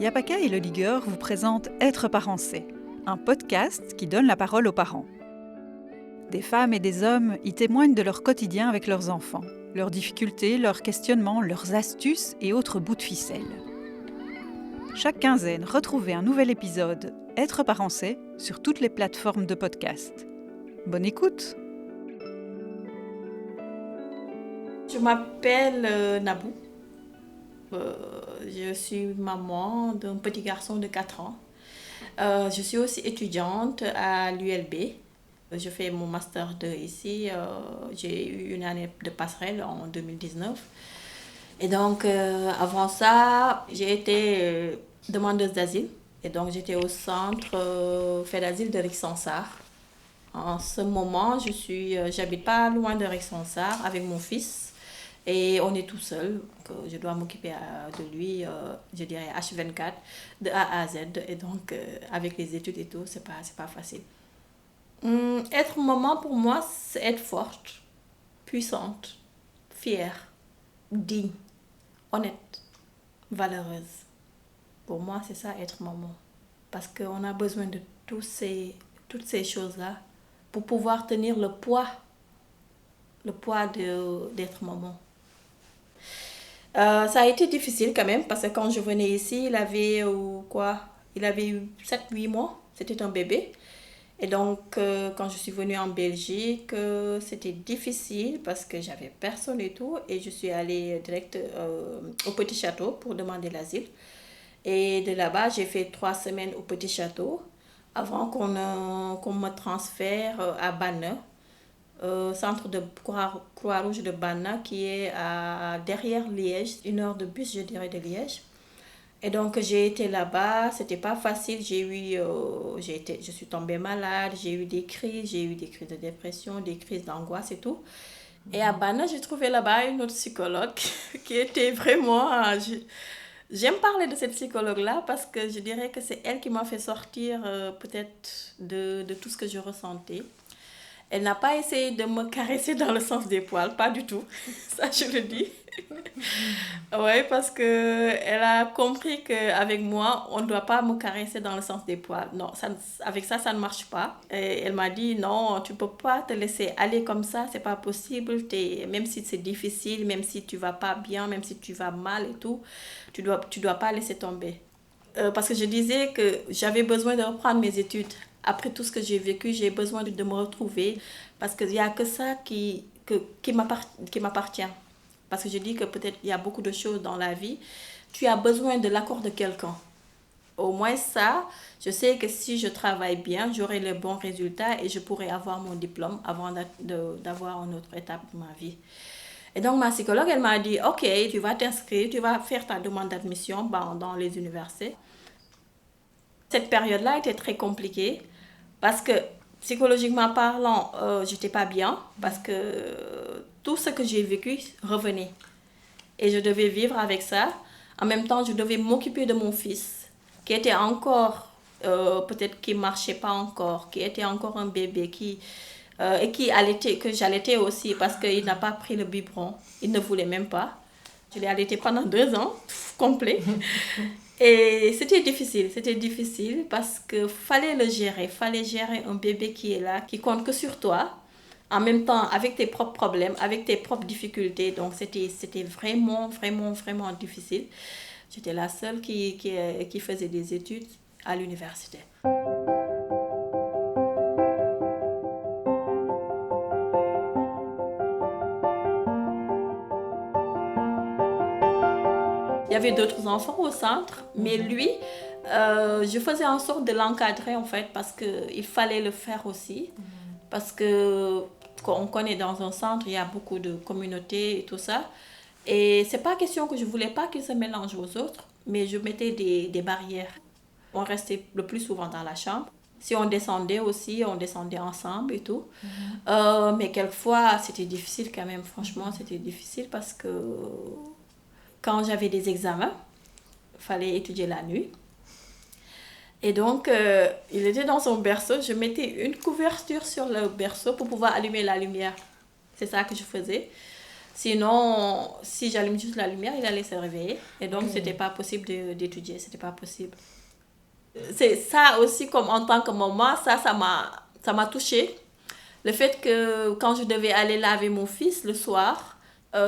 Yapaka et le Ligueur vous présentent Être parent c'est, un podcast qui donne la parole aux parents. Des femmes et des hommes y témoignent de leur quotidien avec leurs enfants, leurs difficultés, leurs questionnements, leurs astuces et autres bouts de ficelle. Chaque quinzaine, retrouvez un nouvel épisode Être parent c'est sur toutes les plateformes de podcast. Bonne écoute! Je m'appelle Nabou. Je suis maman d'un petit garçon de 4 ans. Je suis aussi étudiante à l'ULB. Je fais mon master 2 ici. J'ai eu une année de passerelle en 2019. Et donc, avant ça, j'ai été demandeuse d'asile. Et donc, j'étais au centre fait d'asile de Rixensart. En ce moment, j'habite pas loin de Rixensart avec mon fils. Et on est tout seul, donc je dois m'occuper de lui, je dirais H24, de A à Z. Et donc, avec les études et tout, c'est pas facile. Être maman, pour moi, c'est être forte, puissante, fière, digne, honnête, valeureuse. Pour moi, c'est ça, être maman. Parce qu'on a besoin de toutes ces choses-là pour pouvoir tenir le poids d'être maman. Ça a été difficile quand même parce que quand je venais ici, il avait eu 7-8 mois, c'était un bébé. Et donc quand je suis venue en Belgique, c'était difficile parce que j'avais personne et tout. Et je suis allée direct au Petit Château pour demander l'asile. Et de là-bas, j'ai fait 3 semaines au Petit Château avant qu'on me transfère à Banne. Centre de Croix-Rouge de Banna qui est derrière Liège, 1 heure de bus je dirais de Liège. Et donc j'ai été là-bas, c'était pas facile, je suis tombée malade, j'ai eu des crises de dépression, des crises d'angoisse et tout. Et à Banna, j'ai trouvé là-bas une autre psychologue qui était vraiment... J'aime parler de cette psychologue-là parce que je dirais que c'est elle qui m'a fait sortir peut-être de tout ce que je ressentais. Elle n'a pas essayé de me caresser dans le sens des poils, pas du tout. Ça, je le dis. Oui, parce qu'elle a compris qu'avec moi, on ne doit pas me caresser dans le sens des poils. Non, avec ça, ça ne marche pas. Et elle m'a dit, non, tu ne peux pas te laisser aller comme ça, c'est pas possible. Même si c'est difficile, même si tu ne vas pas bien, même si tu vas mal et tout, tu dois pas laisser tomber. Parce que je disais que j'avais besoin de reprendre mes études. Après tout ce que j'ai vécu, j'ai besoin de me retrouver parce qu'il n'y a que ça qui m'appartient. Parce que je dis que peut-être il y a beaucoup de choses dans la vie. Tu as besoin de l'accord de quelqu'un. Au moins ça, je sais que si je travaille bien, j'aurai les bons résultats et je pourrai avoir mon diplôme avant d'avoir une autre étape de ma vie. Et donc ma psychologue, elle m'a dit, ok, tu vas t'inscrire, tu vas faire ta demande d'admission dans les universités. Cette période-là était très compliquée. Parce que psychologiquement parlant, j'étais pas bien parce que tout ce que j'ai vécu revenait. Et je devais vivre avec ça. En même temps, je devais m'occuper de mon fils qui était encore, peut-être qui marchait pas encore, qui était encore un bébé et que j'allaitais aussi parce qu'il n'a pas pris le biberon. Il ne voulait même pas. Je l'ai allaité pendant 2 ans, complet. Et c'était difficile parce que fallait gérer un bébé qui est là, qui compte que sur toi, en même temps avec tes propres problèmes, avec tes propres difficultés. Donc c'était vraiment, vraiment, vraiment difficile. J'étais la seule qui faisait des études à l'université. Il y avait d'autres enfants au centre, mais lui, je faisais en sorte de l'encadrer en fait parce qu'il fallait le faire aussi. Parce qu'on connaît dans un centre, il y a beaucoup de communautés et tout ça. Et c'est pas question que je voulais pas qu'il se mélange aux autres, mais je mettais des barrières. On restait le plus souvent dans la chambre. Si on descendait aussi, on descendait ensemble et tout. Mais quelquefois, c'était difficile quand même. Franchement, c'était difficile parce que quand j'avais des examens, il fallait étudier la nuit. Et donc, il était dans son berceau. Je mettais une couverture sur le berceau pour pouvoir allumer la lumière. C'est ça que je faisais. Sinon, si j'allume juste la lumière, il allait se réveiller. Et donc, c'était pas possible d'étudier, c'était pas possible. C'est ça aussi, comme en tant que maman, ça m'a touchée. Le fait que quand je devais aller laver mon fils le soir,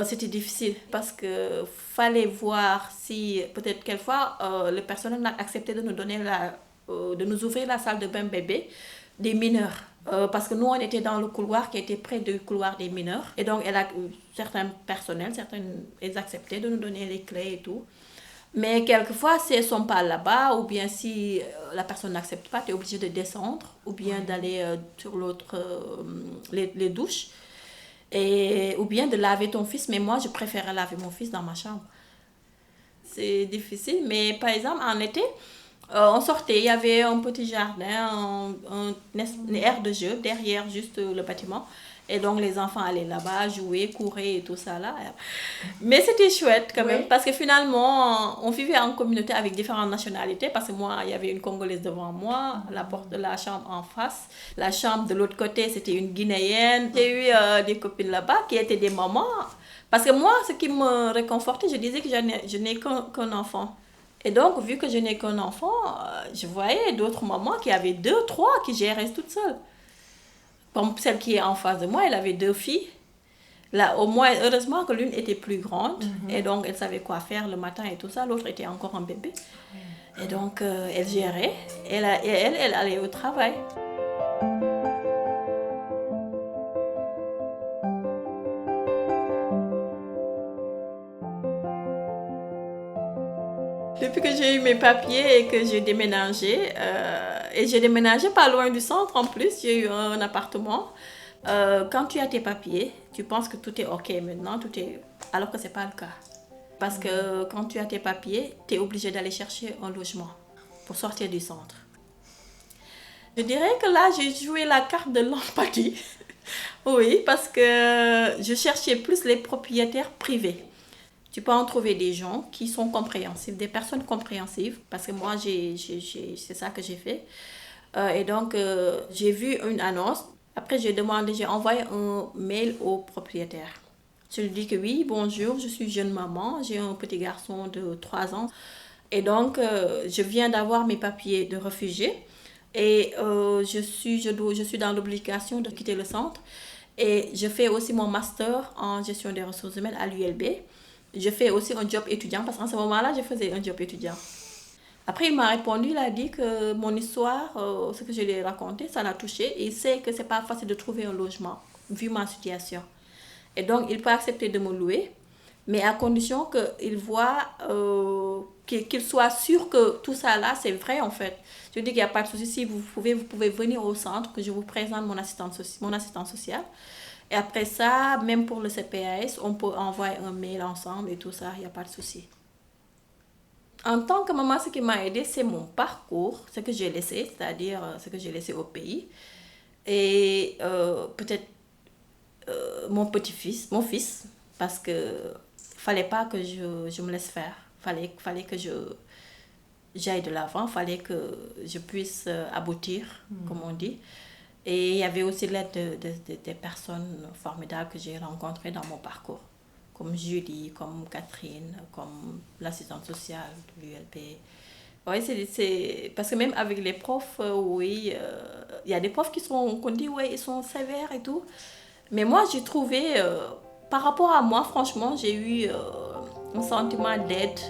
c'était difficile parce que fallait voir si peut-être quelquefois le personnel a accepté de nous donner de nous ouvrir la salle de bain bébé des mineurs. Parce que nous, on était dans le couloir qui était près du couloir des mineurs. Et donc, certains personnels, ils acceptaient de nous donner les clés et tout. Mais quelquefois, si elles ne sont pas là-bas, ou bien si la personne n'accepte pas, tu es obligé de descendre, ou bien d'aller sur les douches, ou bien de laver ton fils. Mais moi, je préférais laver mon fils dans ma chambre. C'est difficile, mais par exemple, en été, on sortait, il y avait un petit jardin, une aire de jeu derrière juste le bâtiment. Et donc les enfants allaient là-bas jouer, courir et tout ça là. Mais c'était chouette quand même parce que finalement on vivait en communauté avec différentes nationalités parce que moi il y avait une Congolaise devant moi, la porte de la chambre en face, la chambre de l'autre côté c'était une Guinéenne. J'ai eu des copines là-bas qui étaient des mamans parce que moi ce qui me réconfortait, je disais que je n'ai qu'un enfant. Et donc vu que je n'ai qu'un enfant, je voyais d'autres mamans qui avaient 2, 3 qui géraient toutes seules. Comme celle qui est en face de moi, elle avait 2 filles. Là, au moins, heureusement que l'une était plus grande. Et donc, elle savait quoi faire le matin et tout ça. L'autre était encore un bébé. Et donc, elle gérait. Elle allait au travail. Depuis que j'ai eu mes papiers et que j'ai déménagé, et j'ai déménagé pas loin du centre en plus, j'ai eu un appartement. Quand tu as tes papiers, tu penses que tout est OK maintenant, alors que ce n'est pas le cas. Parce que quand tu as tes papiers, tu es obligé d'aller chercher un logement pour sortir du centre. Je dirais que là, j'ai joué la carte de l'empathie. Oui, parce que je cherchais plus les propriétaires privés. Tu peux en trouver des gens qui sont compréhensifs, des personnes compréhensives, parce que moi, c'est ça que j'ai fait. Et donc, j'ai vu une annonce. Après, j'ai envoyé un mail au propriétaire. Je lui dis que oui, bonjour, je suis jeune maman, j'ai un petit garçon de 3 ans. Et donc, je viens d'avoir mes papiers de réfugié. Et je suis dans l'obligation de quitter le centre. Et je fais aussi mon master en gestion des ressources humaines à l'ULB. Je fais aussi un job étudiant parce qu'en ce moment-là, je faisais un job étudiant. Après, il m'a répondu, il a dit que mon histoire, ce que je lui ai raconté, ça l'a touché. Et il sait que ce n'est pas facile de trouver un logement, vu ma situation. Et donc, il peut accepter de me louer, mais à condition qu'il voit, qu'il soit sûr que tout ça là, c'est vrai en fait. Je dis qu'il n'y a pas de souci. Si vous pouvez venir au centre, que je vous présente mon assistant social. Et après ça, même pour le CPAS, on peut envoyer un mail ensemble et tout ça, il n'y a pas de souci. En tant que maman, ce qui m'a aidée, c'est mon parcours, ce que j'ai laissé, c'est-à-dire ce que j'ai laissé au pays. Et peut-être mon fils, parce que fallait pas que je me laisse faire. Fallait que j'aille de l'avant, fallait que je puisse aboutir, comme on dit. Et il y avait aussi l'aide des personnes formidables que j'ai rencontrées dans mon parcours, comme Julie, comme Catherine, comme l'assistante sociale de l'ULB. Oui, c'est parce que même avec les profs, oui, il y a des profs qu'on dit, oui, ils sont sévères et tout. Mais moi, j'ai trouvé, par rapport à moi, franchement, j'ai eu un sentiment d'aide.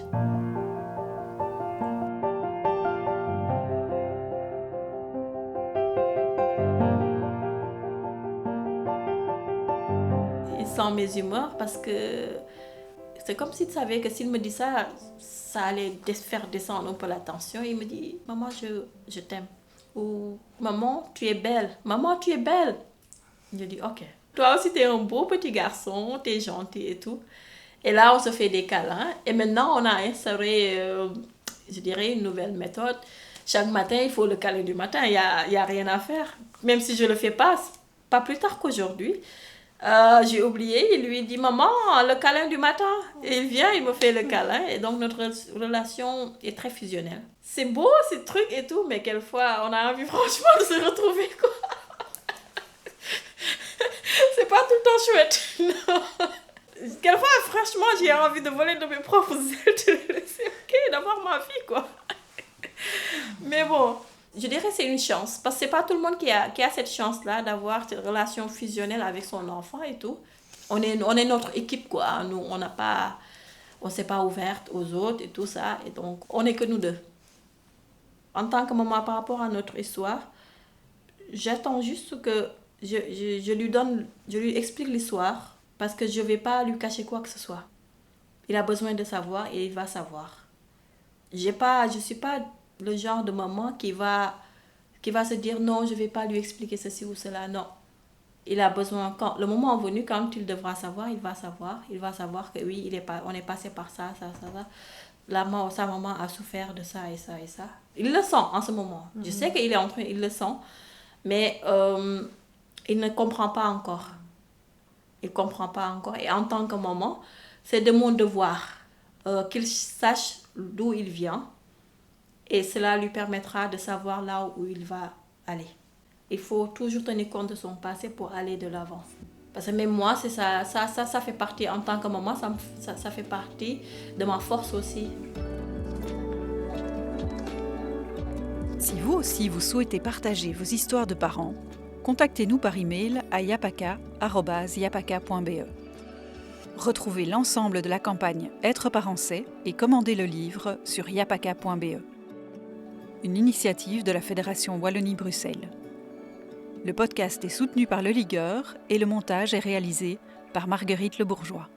Sans mes humeurs parce que c'est comme s'il savait que s'il me dit ça, ça allait faire descendre un peu la tension. Il me dit, maman, je t'aime. Ou maman, tu es belle. Maman, tu es belle. Je dis, ok. Toi aussi, tu es un beau petit garçon, tu es gentil et tout. Et là, on se fait des câlins. Et maintenant, on a instauré, je dirais, une nouvelle méthode. Chaque matin, il faut le câlin du matin. Il y a rien à faire. Même si je ne le fais pas plus tard qu'aujourd'hui. J'ai oublié, il lui dit, maman, le câlin du matin. Et il vient, il me fait le câlin. Et donc, notre relation est très fusionnelle. C'est beau, ces trucs et tout, mais quelquefois, on a envie franchement de se retrouver, quoi. C'est pas tout le temps chouette, non. quelquefois, franchement, j'ai envie de voler de mes propres ailes. C'est ok d'avoir ma fille, quoi. Mais bon, je dirais que c'est une chance. Parce que c'est pas tout le monde qui a cette chance-là d'avoir cette relation fusionnelle avec son enfant et tout. On est notre équipe, quoi. Nous, on s'est pas ouverte aux autres et tout ça. Et donc, on n'est que nous deux. En tant que maman, par rapport à notre histoire, j'attends juste que je lui explique l'histoire parce que je ne vais pas lui cacher quoi que ce soit. Il a besoin de savoir et il va savoir. Je suis pas le genre de maman qui va se dire non, je ne vais pas lui expliquer ceci ou cela. Non. Il a besoin, le moment venu, quand il devra savoir, il va savoir. Il va savoir que oui, on est passé par ça. Sa maman a souffert de ça et ça et ça. Il le sent en ce moment. Je sais qu'il est il le sent, mais il ne comprend pas encore. Il ne comprend pas encore. Et en tant que maman, c'est de mon devoir qu'il sache d'où il vient. Et cela lui permettra de savoir là où il va aller. Il faut toujours tenir compte de son passé pour aller de l'avant. Parce que même moi, c'est ça fait partie, en tant que maman, ça fait partie de ma force aussi. Si vous aussi vous souhaitez partager vos histoires de parents, contactez-nous par email à yapaka@yapaka.be. Retrouvez l'ensemble de la campagne Être parent c'est et commandez le livre sur yapaka.be. Une initiative de la Fédération Wallonie-Bruxelles. Le podcast est soutenu par Le Ligueur et le montage est réalisé par Marguerite Le Bourgeois.